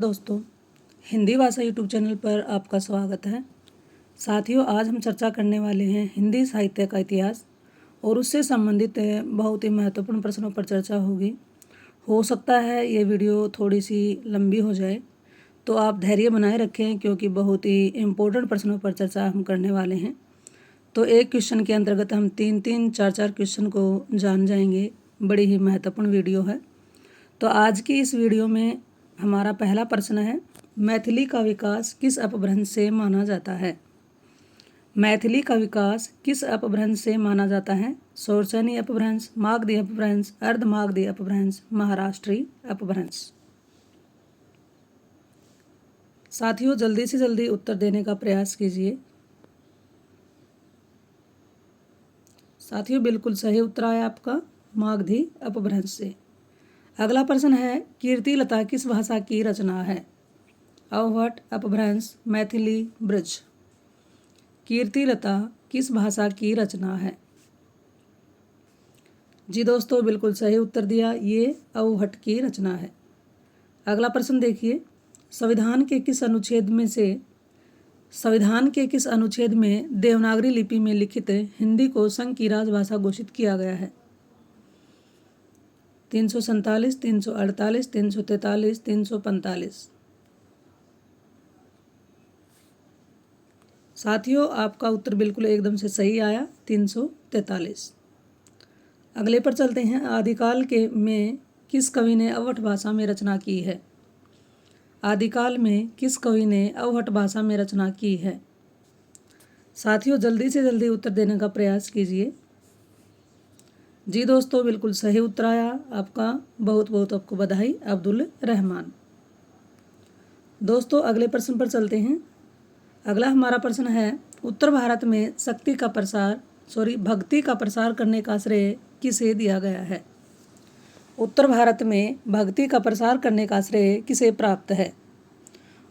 दोस्तों, हिंदी भाषा YouTube channel पर आपका स्वागत है। साथियों, आज हम चर्चा करने वाले हैं हिंदी साहित्य का इतिहास और उससे संबंधित बहुत ही महत्वपूर्ण प्रश्नों पर चर्चा होगी। हो सकता है ये वीडियो थोड़ी सी लंबी हो जाए, तो आप धैर्य बनाए रखें क्योंकि बहुत ही इम्पोर्टेंट प्रश्नों पर चर्चा हम करने वाले हैं। तो एक क्वेश्चन के अंतर्गत हम 3-3, 4-4 क्वेश्चन को जान जाएंगे। बड़ी ही महत्वपूर्ण वीडियो है। तो आज की इस वीडियो में हमारा पहला प्रश्न है, मैथिली का विकास किस अपभ्रंश से माना जाता है? मैथिली का विकास किस अपभ्रंश से माना जाता है? शौरसेनी अपभ्रंश, मागधी अपभ्रंश, अर्धमागधी अपभ्रंश, महाराष्ट्री अपभ्रंश। साथियों, जल्दी से जल्दी उत्तर देने का प्रयास कीजिए। साथियों, बिल्कुल सही उत्तर आया आपका, मागधी अपभ्रंश से। अगला प्रश्न है, कीर्तिलता किस भाषा की रचना है? अवहट, अपभ्रंश, मैथिली, ब्रज। कीर्तिलता किस भाषा की रचना है? जी दोस्तों, बिल्कुल सही उत्तर दिया, ये अवहट की रचना है। अगला प्रश्न देखिए, संविधान के किस अनुच्छेद में देवनागरी लिपि में लिखित हिंदी को संघ की राजभाषा घोषित किया गया है? 347, 348, 343, 345। साथियों, आपका उत्तर बिल्कुल एकदम से सही आया, 343। अगले पर चलते हैं, आदिकाल में किस कवि ने अवहट भाषा में रचना की है? आदिकाल में किस कवि ने अवहट भाषा में रचना की है? साथियों, जल्दी से जल्दी उत्तर देने का प्रयास कीजिए। जी दोस्तों, बिल्कुल सही उत्तर आया आपका, बहुत बहुत आपको बधाई, अब्दुल रहमान। दोस्तों, अगले प्रश्न पर चलते हैं। अगला हमारा प्रश्न है, उत्तर भारत में भक्ति का प्रसार करने का श्रेय किसे दिया गया है? उत्तर भारत में भक्ति का प्रसार करने का श्रेय किसे प्राप्त है?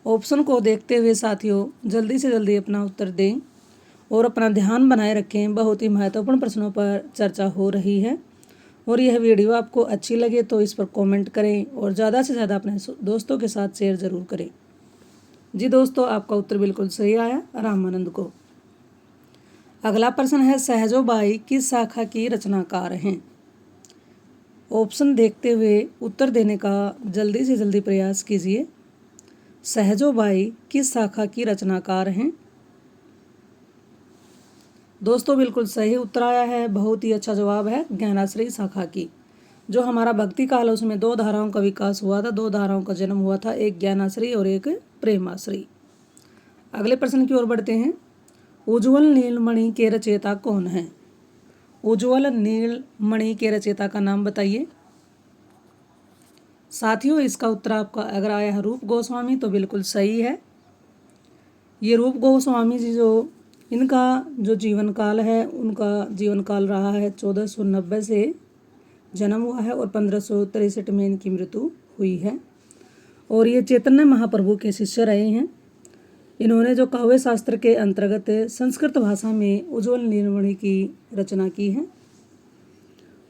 ऑप्शन को देखते हुए साथियों जल्दी से जल्दी अपना उत्तर दें और अपना ध्यान बनाए रखें। बहुत ही महत्वपूर्ण प्रश्नों पर चर्चा हो रही है और यह वीडियो आपको अच्छी लगे तो इस पर कमेंट करें और ज़्यादा से ज़्यादा अपने दोस्तों के साथ शेयर ज़रूर करें। जी दोस्तों, आपका उत्तर बिल्कुल सही आया, रामानंद को। अगला प्रश्न है, सहजो बाई किस शाखा की रचनाकार हैं? ऑप्शन देखते हुए उत्तर देने का जल्दी से जल्दी प्रयास कीजिए। सहजो बाई किस शाखा की रचनाकार हैं? दोस्तों, बिल्कुल सही उत्तर आया है, बहुत ही अच्छा जवाब है, ज्ञानाश्री शाखा की। जो हमारा भक्ति काल है उसमें 2 धाराओं का विकास हुआ था, 2 धाराओं का जन्म हुआ था, एक ज्ञानाश्री और एक प्रेमाश्री। अगले प्रश्न की ओर बढ़ते हैं, उज्ज्वल नीलमणि के रचयिता कौन हैं? उज्ज्वल नीलमणि के रचयिता का नाम बताइए। साथियों, इसका उत्तर आपका अगर आया है रूप गोस्वामी तो बिल्कुल सही है। ये रूप गोस्वामी जी इनका जो जीवन काल है, उनका जीवन काल रहा है 1490 से जन्म हुआ है और 1563 में इनकी मृत्यु हुई है और ये चैतन्य महाप्रभु के शिष्य रहे हैं। इन्होंने जो काव्य शास्त्र के अंतर्गत संस्कृत भाषा में उज्ज्वल नीलमणि की रचना की है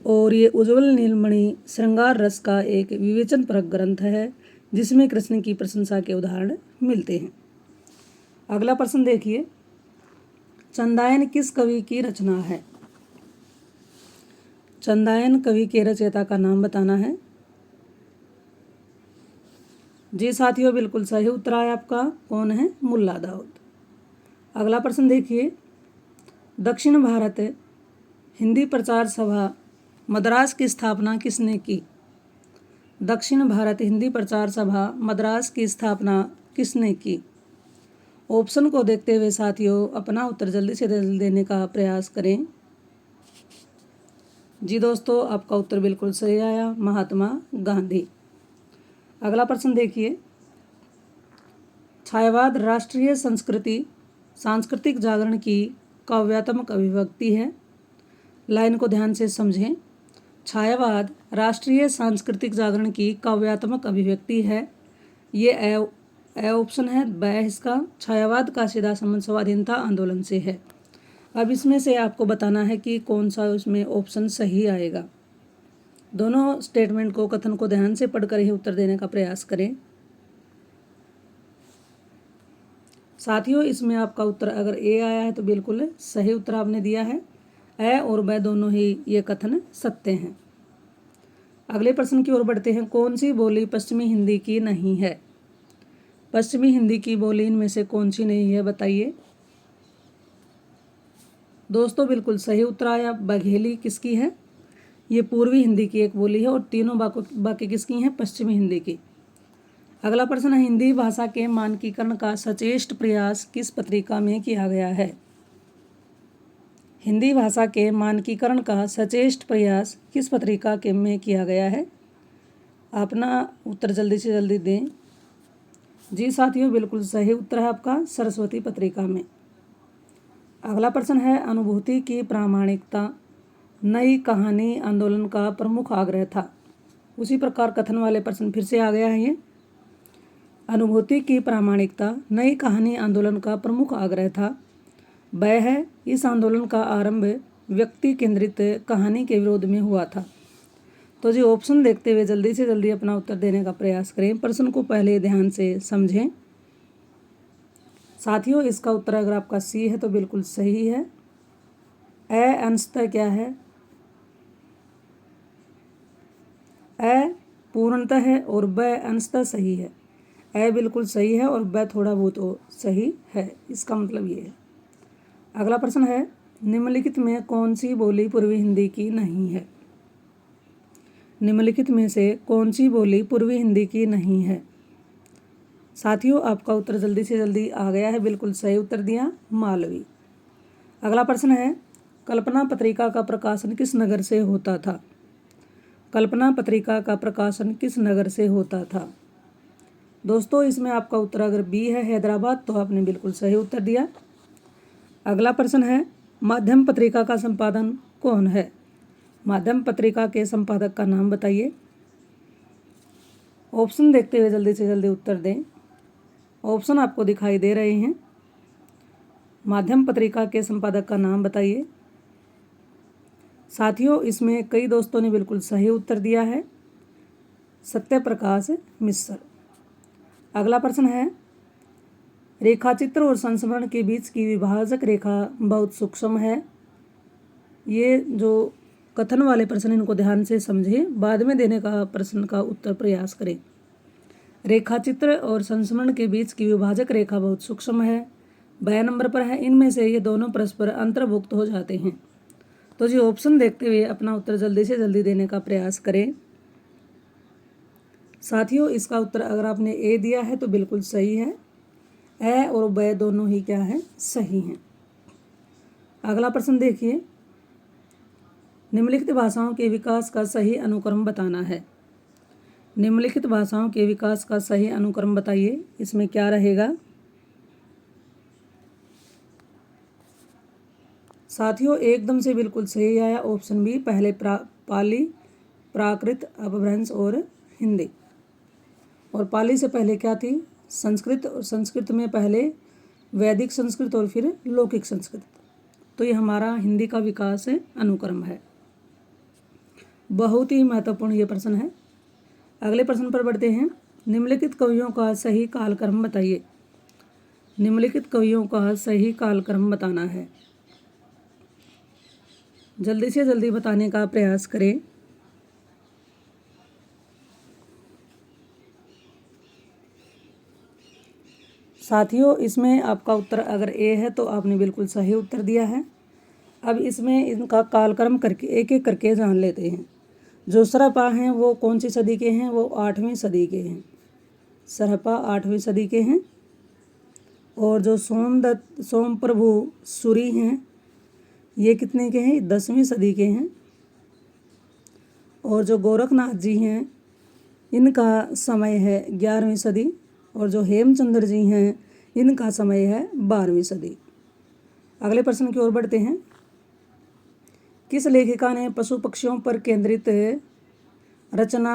और ये उज्ज्वल नीलमणि श्रृंगार रस का एक विवेचनपरक ग्रंथ है जिसमें कृष्ण की प्रशंसा के उदाहरण मिलते हैं। अगला प्रश्न देखिए, चंदायन किस कवि की रचना है? चंदायन कवि के रचयिता का नाम बताना है। जी साथियों, बिल्कुल सही उत्तर आया आपका, कौन है? मुल्ला दाऊद। अगला प्रश्न देखिए, दक्षिण भारत हिंदी प्रचार सभा मद्रास की स्थापना किसने की? दक्षिण भारत हिंदी प्रचार सभा मद्रास की स्थापना किसने की? ऑप्शन को देखते हुए साथियों अपना उत्तर जल्दी से जल्दी देने का प्रयास करें। जी दोस्तों, आपका उत्तर बिल्कुल सही आया, महात्मा गांधी। अगला प्रश्न देखिए, छायावाद राष्ट्रीय सांस्कृतिक जागरण की काव्यात्मक अभिव्यक्ति है। लाइन को ध्यान से समझें। छायावाद राष्ट्रीय सांस्कृतिक जागरण की काव्यात्मक अभिव्यक्ति है। ये ए ऑप्शन है, ब इसका। छायावाद का सीधा संबंध स्वाधीनता आंदोलन से है। अब इसमें से आपको बताना है कि कौन सा उसमें ऑप्शन सही आएगा। दोनों स्टेटमेंट को, कथन को ध्यान से पढ़कर ही उत्तर देने का प्रयास करें। साथियों इसमें आपका उत्तर अगर ए आया है तो बिल्कुल सही उत्तर आपने दिया है। ए और ब दोनों ही ये कथन सत्य हैं। अगले प्रश्न की ओर बढ़ते हैं। कौन सी बोली पश्चिमी हिंदी की नहीं है? पश्चिमी हिंदी की बोली इनमें से कौन सी नहीं है, बताइए। दोस्तों बिल्कुल सही उत्तर आया। बघेली किसकी है? ये पूर्वी हिंदी की एक बोली है और तीनों बाकी किसकी हैं? पश्चिमी हिंदी की। अगला प्रश्न है। हिंदी भाषा के मानकीकरण का सचेष्ट प्रयास किस पत्रिका में किया गया है? हिंदी भाषा के मानकीकरण का सचेष्ट प्रयास किस पत्रिका के में किया गया है? अपना उत्तर जल्दी से जल्दी दें। जी साथियों बिल्कुल सही उत्तर है आपका सरस्वती पत्रिका में। अगला प्रश्न है। अनुभूति की प्रामाणिकता नई कहानी आंदोलन का प्रमुख आग्रह था। उसी प्रकार कथन वाले प्रश्न फिर से आ गया है। ये अनुभूति की प्रामाणिकता नई कहानी आंदोलन का प्रमुख आग्रह था। वह है इस आंदोलन का आरंभ व्यक्ति केंद्रित कहानी के विरोध में हुआ था। तो जी ऑप्शन देखते हुए जल्दी से जल्दी अपना उत्तर देने का प्रयास करें। प्रश्न को पहले ध्यान से समझें। साथियों इसका उत्तर अगर आपका सी है तो बिल्कुल सही है। ए अंशतः क्या है? ए पूर्णतः है और ब अंशतः सही है। ए बिल्कुल सही है और ब थोड़ा बहुत सही है, इसका मतलब ये है। अगला प्रश्न है। निम्नलिखित में कौन सी बोली पूर्वी हिंदी की नहीं है? निम्नलिखित में से कौन सी बोली पूर्वी हिंदी की नहीं है? साथियों आपका उत्तर जल्दी से जल्दी आ गया है। बिल्कुल सही उत्तर दिया, मालवी। अगला प्रश्न है। कल्पना पत्रिका का प्रकाशन किस नगर से होता था? कल्पना पत्रिका का प्रकाशन किस नगर से होता था? दोस्तों इसमें आपका उत्तर अगर बी है हैदराबाद तो आपने बिल्कुल सही उत्तर दिया। अगला प्रश्न है। माध्यम पत्रिका का संपादन कौन है? माध्यम पत्रिका के संपादक का नाम बताइए। ऑप्शन देखते हुए जल्दी से जल्दी उत्तर दें। ऑप्शन आपको दिखाई दे रहे हैं। माध्यम पत्रिका के संपादक का नाम बताइए। साथियों इसमें कई दोस्तों ने बिल्कुल सही उत्तर दिया है, सत्यप्रकाश मिश्र। अगला प्रश्न है। रेखाचित्र और संस्मरण के बीच की विभाजक रेखा बहुत सूक्ष्म है। ये जो कथन वाले प्रश्न इनको ध्यान से समझें, बाद में देने का प्रश्न का उत्तर प्रयास करें। रेखाचित्र और संस्मरण के बीच की विभाजक रेखा बहुत सूक्ष्म है, 2 नंबर पर है। इनमें से ये दोनों परस्पर अंतर्भुक्त हो जाते हैं। तो जी ऑप्शन देखते हुए अपना उत्तर जल्दी से जल्दी देने का प्रयास करें। साथियों इसका उत्तर अगर आपने ए दिया है तो बिल्कुल सही है। ए और ब दोनों ही क्या है? सही हैं। अगला प्रश्न देखिए। निम्नलिखित भाषाओं के विकास का सही अनुक्रम बताना है। निम्नलिखित भाषाओं के विकास का सही अनुक्रम बताइए। इसमें क्या रहेगा? साथियों एकदम से बिल्कुल सही आया ऑप्शन बी, पहले पाली, प्राकृत, अपभ्रंश और हिंदी। और पाली से पहले क्या थी? संस्कृत, और संस्कृत में पहले वैदिक संस्कृत और फिर लौकिक संस्कृत। तो ये हमारा हिंदी का विकास अनुक्रम है। बहुत ही महत्वपूर्ण ये प्रश्न है। अगले प्रश्न पर बढ़ते हैं। निम्नलिखित कवियों का सही कालक्रम बताइए। निम्नलिखित कवियों का सही कालक्रम बताना है। जल्दी से जल्दी बताने का प्रयास करें। साथियों इसमें आपका उत्तर अगर ए है तो आपने बिल्कुल सही उत्तर दिया है। अब इसमें इनका कालक्रम करके एक एक करके जान लेते हैं। जो सरहपा हैं वो कौन सी सदी के हैं? वो 8वीं सदी के हैं। सरहपा 8वीं सदी के हैं। और जो सोमप्रभु सूरी हैं ये कितने के हैं? 10वीं सदी के हैं। और जो गोरखनाथ जी हैं इनका समय है 11वीं सदी। और जो हेमचंद्र जी हैं इनका समय है 12वीं सदी। अगले प्रश्न की ओर बढ़ते हैं। किस लेखिका ने पशु पक्षियों पर केंद्रित रचना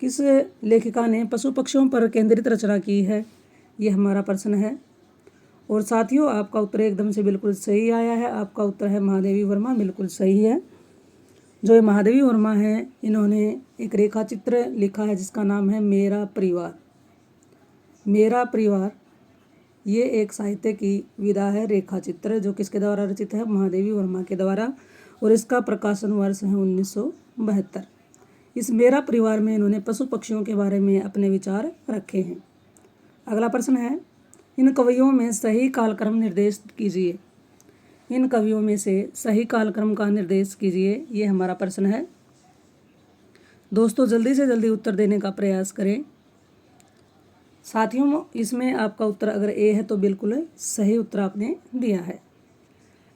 किस लेखिका ने पशु पक्षियों पर केंद्रित रचना की है? ये हमारा प्रश्न है। और साथियों आपका उत्तर एकदम से बिल्कुल सही आया है। आपका उत्तर है महादेवी वर्मा, बिल्कुल सही है। जो ये महादेवी वर्मा हैं इन्होंने एक रेखा चित्र लिखा है जिसका नाम है मेरा परिवार। मेरा परिवार ये एक साहित्य की विधा है रेखा चित्र, जो किसके द्वारा रचित है? महादेवी वर्मा के द्वारा, और इसका प्रकाशन वर्ष है 1972। इस मेरा परिवार में इन्होंने पशु पक्षियों के बारे में अपने विचार रखे हैं। अगला प्रश्न है, इन कवियों में सही कालक्रम निर्देश कीजिए। इन कवियों में से सही कालक्रम का निर्देश कीजिए, ये हमारा प्रश्न है। दोस्तों जल्दी से जल्दी उत्तर देने का प्रयास करें। साथियों इसमें आपका उत्तर अगर ए है तो बिल्कुल सही उत्तर आपने दिया है।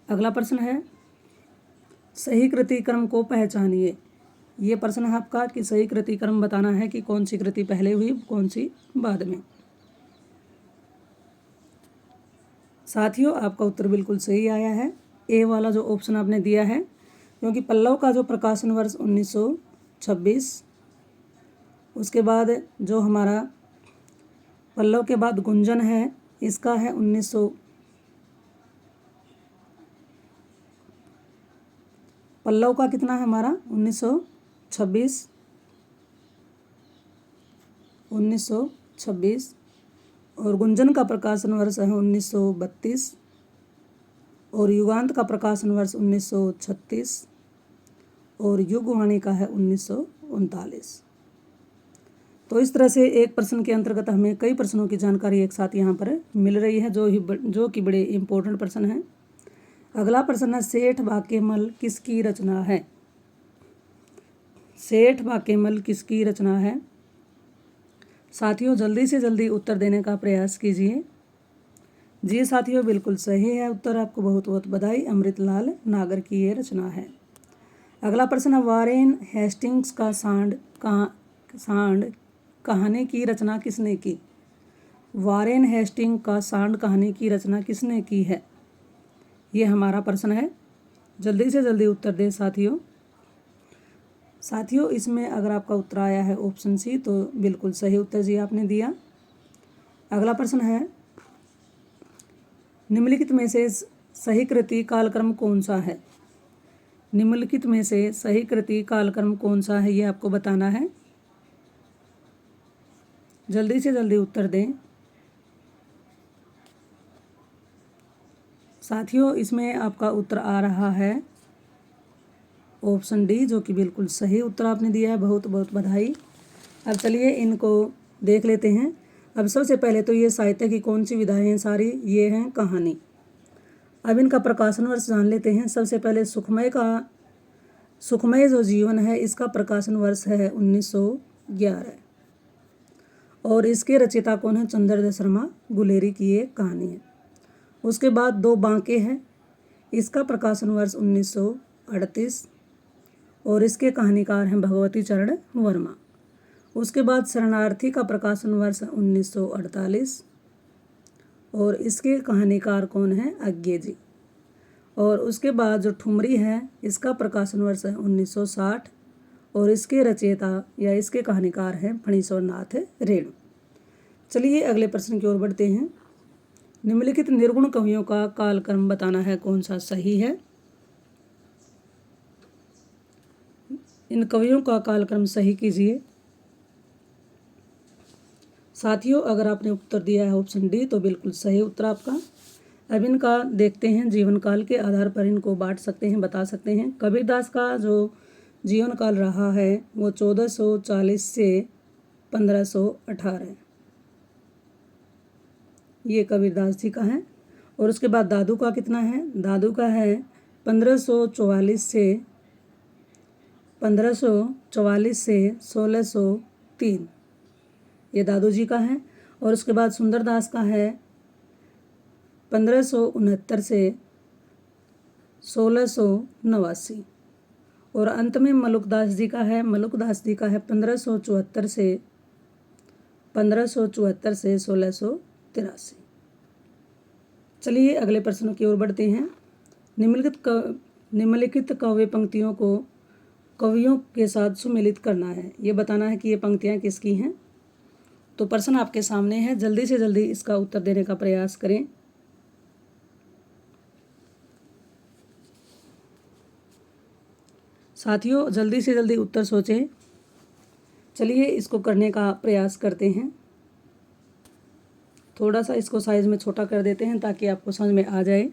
अगला प्रश्न है, सही कृति क्रम को पहचानिए। ये प्रश्न है आपका कि सही कृति क्रम बताना है कि कौन सी कृति पहले हुई, कौन सी बाद में। साथियों आपका उत्तर बिल्कुल सही आया है, ए वाला जो ऑप्शन आपने दिया है, क्योंकि पल्लव का जो प्रकाशन वर्ष 1926, उसके बाद जो हमारा पल्लव के बाद गुंजन है इसका है 1900, पल्लव का कितना है हमारा 1926 और गुंजन का प्रकाशन वर्ष है 1932 और युगांत का प्रकाशन वर्ष 1936 और युगवाणी का है 1939। तो इस तरह से एक प्रश्न के अंतर्गत हमें कई प्रश्नों की जानकारी एक साथ यहाँ पर मिल रही है, जो कि बड़े इम्पोर्टेंट प्रश्न हैं। अगला प्रश्न है, सेठ भाग्यमल किसकी रचना है? सेठ भाग्यमल किसकी रचना है? साथियों जल्दी से जल्दी उत्तर देने का प्रयास कीजिए। जी साथियों बिल्कुल सही है उत्तर, आपको बहुत बहुत बधाई। अमृतलाल नागर की ये रचना है। अगला प्रश्न है, वारेन हेस्टिंग्स का सांड कहानी की रचना किसने की? वारेन हेस्टिंग का सांड कहानी की रचना किसने की है? ये हमारा प्रश्न है। जल्दी से जल्दी उत्तर दें साथियों इसमें अगर आपका उत्तर आया है ऑप्शन सी तो बिल्कुल सही उत्तर जी आपने दिया। अगला प्रश्न है, निम्नलिखित में से सही कृति कालक्रम कौन सा है? निम्नलिखित में से सही कृति कालक्रम कौन सा है, ये आपको बताना है। जल्दी से जल्दी उत्तर दें साथियों। इसमें आपका उत्तर आ रहा है ऑप्शन डी, जो कि बिल्कुल सही उत्तर आपने दिया है, बहुत बहुत बधाई। अब चलिए इनको देख लेते हैं। अब सबसे पहले तो ये साहित्य की कौन सी विधाएं हैं सारी, ये हैं कहानी। अब इनका प्रकाशन वर्ष जान लेते हैं। सबसे पहले सुखमय जो जीवन है इसका प्रकाशन वर्ष है 1911 और इसके रचयिता कौन है? चंद्रदत्त शर्मा गुलेरी की ये कहानी है। उसके बाद दो बांके हैं, इसका प्रकाशन वर्ष 1938 और इसके कहानीकार हैं भगवती चरण वर्मा। उसके बाद शरणार्थी का प्रकाशन वर्ष 1948 और इसके कहानीकार कौन है? अज्ञे जी। और उसके बाद जो ठुमरी है इसका प्रकाशन वर्ष है 1960 और इसके रचयिता या इसके कहानीकार हैं फणीश्वर नाथ रेणु। चलिए अगले प्रश्न की ओर बढ़ते हैं। निम्नलिखित निर्गुण कवियों का कालक्रम बताना है कौन सा सही है। इन कवियों का कालक्रम सही कीजिए। साथियों अगर आपने उत्तर दिया है ऑप्शन डी तो बिल्कुल सही उत्तर आपका। अब इनका देखते हैं, जीवन काल के आधार पर इनको बांट सकते हैं, बता सकते हैं। कबीरदास का जो जीवन काल रहा है वो 1440 से 1518, ये कबीरदास जी का है। और उसके बाद दादू का कितना है? दादू का है 1544 से 1603, ये दादू जी का है। और उसके बाद सुंदरदास का है 1569 से 1689 और अंत में मलुकदास जी का है 1574 से 1683। चलिए अगले प्रश्न की ओर बढ़ते हैं। निम्नलिखित काव्य पंक्तियों को कवियों के साथ सुमेलित करना है, ये बताना है कि ये पंक्तियाँ किसकी हैं। तो प्रश्न आपके सामने है, जल्दी से जल्दी इसका उत्तर देने का प्रयास करें। साथियों जल्दी से जल्दी उत्तर सोचें। चलिए इसको करने का प्रयास करते हैं। थोड़ा सा इसको साइज़ में छोटा कर देते हैं ताकि आपको समझ में आ जाए।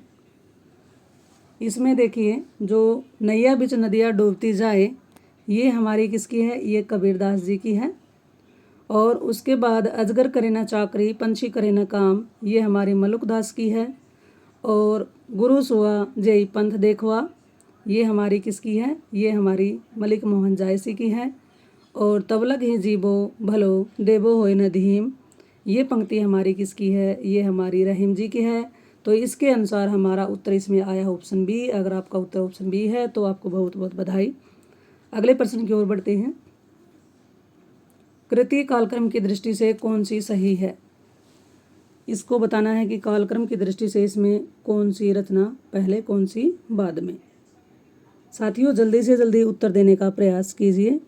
इसमें देखिए, जो नैया बिच नदिया डूबती जाए, ये हमारी किसकी है? ये कबीरदास जी की है। और उसके बाद अजगर करे ना चाकरी, पंछी करे ना काम, ये हमारी मलुकदास की है। और गुरु सुआ जय पंथ देखवा, ये हमारी किसकी है? ये हमारी मलिक मोहन जायसी की है। और तबलक ही जीबो भलो देबो होए न धीम, ये पंक्ति हमारी किसकी है? ये हमारी रहीम जी की है। तो इसके अनुसार हमारा उत्तर इसमें आया ऑप्शन बी। अगर आपका उत्तर ऑप्शन बी है तो आपको बहुत बहुत बधाई। अगले प्रश्न की ओर बढ़ते हैं। कृति कालक्रम की दृष्टि से कौन सी सही है? इसको बताना है कि कालक्रम की दृष्टि से इसमें कौन सी रचना पहले, कौन सी बाद में। साथियों, जल्दी से जल्दी उत्तर देने का प्रयास कीजिए।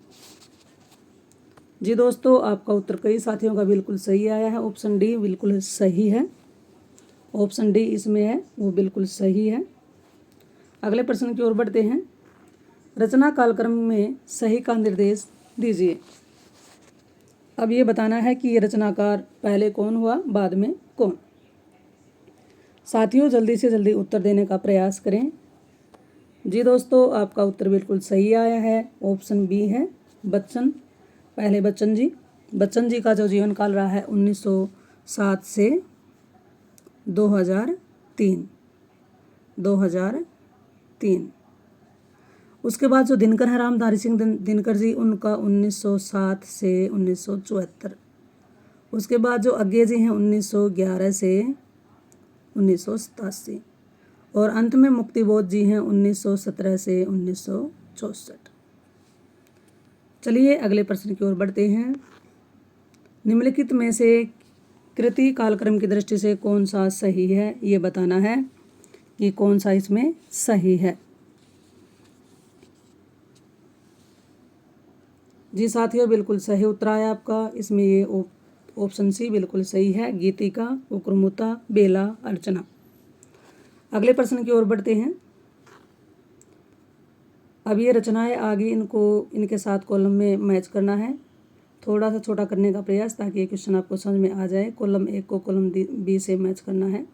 जी दोस्तों, आपका उत्तर कई साथियों का बिल्कुल सही आया है। ऑप्शन डी बिल्कुल सही है। ऑप्शन डी इसमें है वो बिल्कुल सही है। अगले प्रश्न की ओर बढ़ते हैं। रचना कालक्रम में सही का निर्देश दीजिए। अब ये बताना है कि ये रचनाकार पहले कौन हुआ, बाद में कौन। साथियों, जल्दी से जल्दी उत्तर देने का प्रयास करें। जी दोस्तों, आपका उत्तर बिल्कुल सही आया है। ऑप्शन बी है बच्चन, पहले बच्चन जी। बच्चन जी का जो जीवन काल रहा है 1907 से 2003। उसके बाद जो दिनकर है रामधारी सिंह दिनकर जी, उनका 1907 से 1974। उसके बाद जो अज्ञे जी हैं 1911 से 1987। और अंत में मुक्तिबोध जी हैं 1917 से 1964। चलिए अगले प्रश्न की ओर बढ़ते हैं। निम्नलिखित में से कृति कालक्रम की दृष्टि से कौन सा सही है? ये बताना है कि कौन सा इसमें सही है। जी साथियों, बिल्कुल सही उत्तर आया आपका। इसमें ये ऑप्शन सी बिल्कुल सही है, गीतिका, उक्रमुता, बेला, अर्चना। अगले प्रश्न की ओर बढ़ते हैं। अब ये रचनाएं आगे इनको इनके साथ कॉलम में मैच करना है। थोड़ा सा छोटा करने का प्रयास ताकि ये क्वेश्चन आपको समझ में आ जाए। कॉलम ए को कॉलम बी से मैच करना है।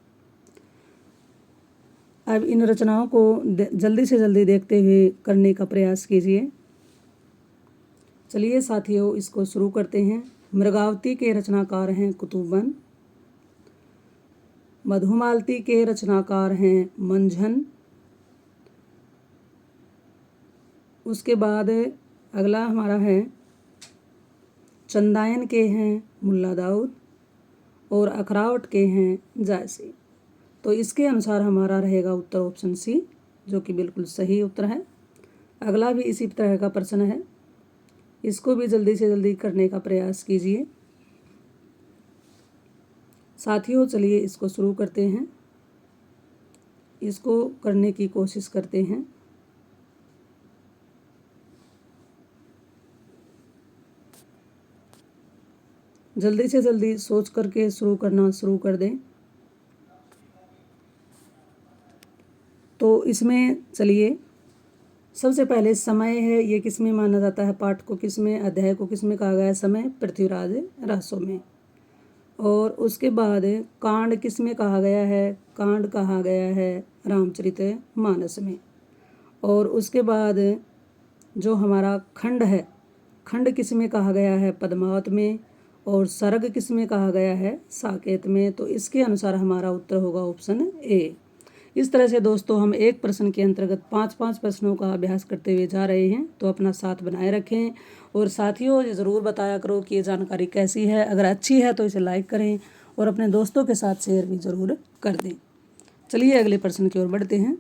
अब इन रचनाओं को जल्दी से जल्दी देखते हुए करने का प्रयास कीजिए। चलिए साथियों, इसको शुरू करते हैं। मृगावती के रचनाकार हैं कुतुबन। मधुमालती के रचनाकार हैं मंझन। उसके बाद अगला हमारा है चंदायन के हैं मुल्ला दाऊद। और अखरावट के हैं जायसी। तो इसके अनुसार हमारा रहेगा उत्तर ऑप्शन सी, जो कि बिल्कुल सही उत्तर है। अगला भी इसी तरह का प्रश्न है, इसको भी जल्दी से जल्दी करने का प्रयास कीजिए। साथियों, चलिए इसको शुरू करते हैं। इसको करने की कोशिश करते हैं। जल्दी से जल्दी सोच करके शुरू करना शुरू कर दें। तो इसमें चलिए, सबसे पहले समय है, ये किस में माना जाता है? पाठ को किस में, अध्याय को किस में कहा गया है? समय पृथ्वीराज रासो में। और उसके बाद कांड किस में कहा गया है? कांड कहा गया है रामचरित मानस में। और उसके बाद जो हमारा खंड है, खंड किस में कहा गया है? पद्मावत में। और सर्ग किस में कहा गया है? साकेत में। तो इसके अनुसार हमारा उत्तर होगा ऑप्शन ए। इस तरह से दोस्तों हम एक प्रश्न के अंतर्गत 5-5 प्रश्नों का अभ्यास करते हुए जा रहे हैं। तो अपना साथ बनाए रखें। और साथियों, ये ज़रूर बताया करो कि ये जानकारी कैसी है। अगर अच्छी है तो इसे लाइक करें और अपने दोस्तों के साथ शेयर भी ज़रूर कर दें। चलिए अगले प्रश्न की ओर बढ़ते हैं।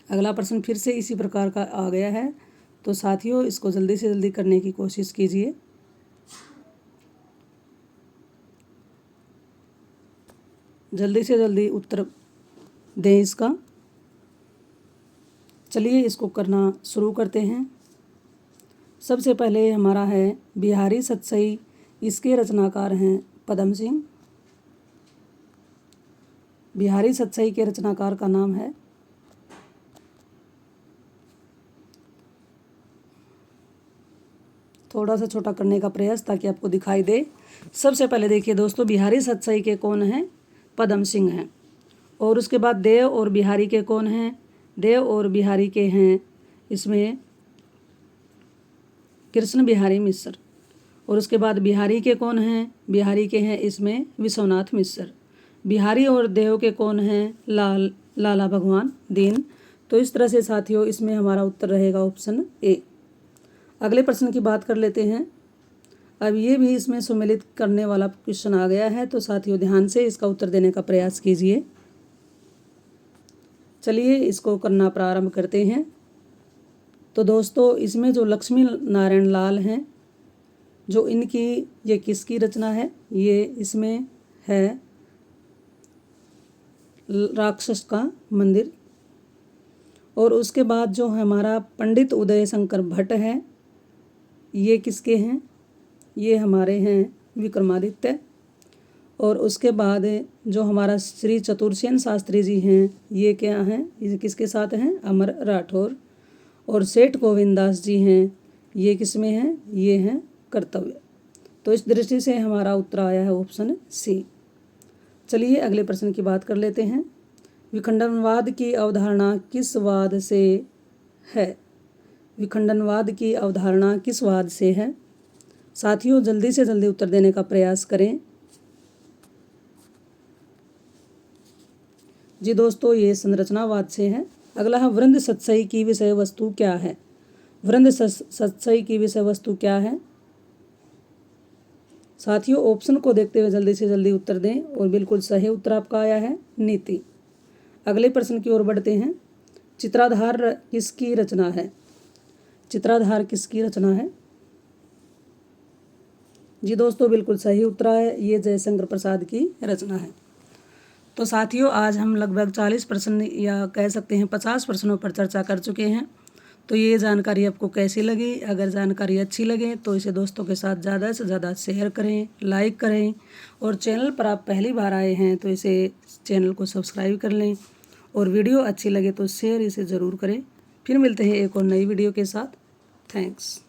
अगला प्रश्न फिर से इसी प्रकार का आ गया है। तो साथियों, इसको जल्दी से जल्दी करने की कोशिश कीजिए। जल्दी से जल्दी उत्तर दें इसका। चलिए इसको करना शुरू करते हैं। सबसे पहले हमारा है बिहारी सतसई। इसके रचनाकार हैं पदम सिंह। बिहारी सतसई के रचनाकार का नाम है थोड़ा सा छोटा करने का प्रयास ताकि आपको दिखाई दे। सबसे पहले देखिए दोस्तों, बिहारी सतसई के कौन हैं? पदम सिंह हैं। और उसके बाद देव और बिहारी के कौन हैं? देव और बिहारी के हैं इसमें कृष्ण बिहारी मिश्र। और उसके बाद बिहारी के कौन हैं? बिहारी के हैं इसमें विश्वनाथ मिश्र। बिहारी और देव के कौन हैं? लाला भगवान दीन। तो इस तरह से साथियों इसमें हमारा उत्तर रहेगा ऑप्शन ए। अगले प्रश्न की बात कर लेते हैं। अब ये भी इसमें सम्मिलित करने वाला क्वेश्चन आ गया है, तो साथियों ध्यान से इसका उत्तर देने का प्रयास कीजिए। चलिए इसको करना प्रारंभ करते हैं। तो दोस्तों इसमें जो लक्ष्मी नारायण लाल हैं, जो इनकी ये किसकी रचना है? ये इसमें है राक्षस का मंदिर। और उसके बाद जो हमारा पंडित उदय शंकर भट्ट है, ये किसके हैं? ये हमारे हैं विक्रमादित्य। और उसके बाद जो हमारा श्री चतुर्सेन शास्त्री जी हैं, ये क्या हैं? ये किसके साथ हैं? अमर राठौर। और सेठ गोविंदास जी हैं, ये किस में हैं? ये हैं कर्तव्य। तो इस दृष्टि से हमारा उत्तर आया है ऑप्शन सी। चलिए अगले प्रश्न की बात कर लेते हैं। विखंडनवाद की अवधारणा किस वाद से है? विखंडनवाद की अवधारणा किस वाद से है? साथियों जल्दी से जल्दी उत्तर देने का प्रयास करें। जी दोस्तों, ये संरचनावाद से है। अगला है वृंद सतसई की विषय वस्तु क्या है? वृंद सतसई की विषय वस्तु क्या है? साथियों ऑप्शन को देखते हुए जल्दी से जल्दी उत्तर दें। और बिल्कुल सही उत्तर आपका आया है नीति। अगले प्रश्न की ओर बढ़ते हैं। चित्राधार किसकी रचना है? चित्राधार किसकी रचना है? जी दोस्तों बिल्कुल सही उत्तर है, ये जयशंकर प्रसाद की रचना है। तो साथियों आज हम लगभग 40 प्रश्न या कह सकते हैं 50 प्रश्नों पर चर्चा कर चुके हैं। तो ये जानकारी आपको कैसी लगी? अगर जानकारी अच्छी लगे तो इसे दोस्तों के साथ ज़्यादा से ज़्यादा शेयर करें, लाइक करें। और चैनल पर आप पहली बार आए हैं तो इसे चैनल को सब्सक्राइब कर लें। और वीडियो अच्छी लगे तो शेयर इसे ज़रूर करें। फिर मिलते हैं एक और नई वीडियो के साथ। थैंक्स।